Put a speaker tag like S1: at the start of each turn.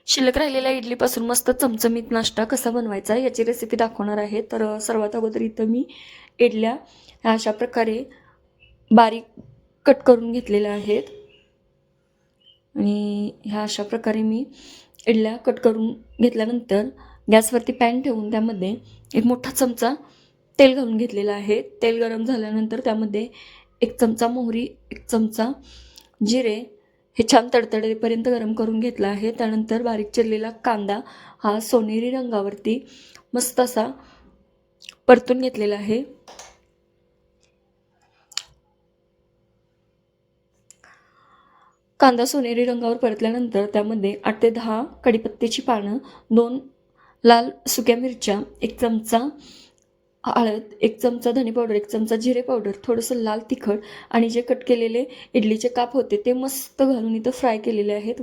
S1: शिल्लक राहिलेल्या इडलीपासून मस्त चमचमीत नाश्ता कसा बनवायचा याची रेसिपी दाखवणार आहे. तर सर्वात अगोदर इथं मी इडल्या ह्या अशा प्रकारे बारीक कट करून घेतलेल्या आहेत आणि ह्या अशा प्रकारे मी इडल्या कट करून घेतल्यानंतर गॅसवरती पॅन ठेवून त्यामध्ये एक मोठा चमचा तेल घालून घेतलेलं आहे. तेल गरम झाल्यानंतर त्यामध्ये 1 चमचा मोहरी, 1 चमचा जिरे हे छान तडतडेपर्यंत गरम करून घेतला आहे. त्यानंतर बारीक चिरलेला कांदा हा सोनेरी रंगावरती मस्त असा परतून घेतलेला आहे. कांदा सोनेरी रंगावर परतल्यानंतर त्यामध्ये 8 ते 10 कढीपत्त्याची पानं, 2 लाल सुक्या मिरच्या, 1 चमचा हळद, 1 चमचा धने पावडर, 1 चमचा जिरे पावडर, थोडंसं लाल तिखट आणि जे कट केलेले इडलीचे काप होते ते मस्त घालून इथं फ्राय केलेले आहेत.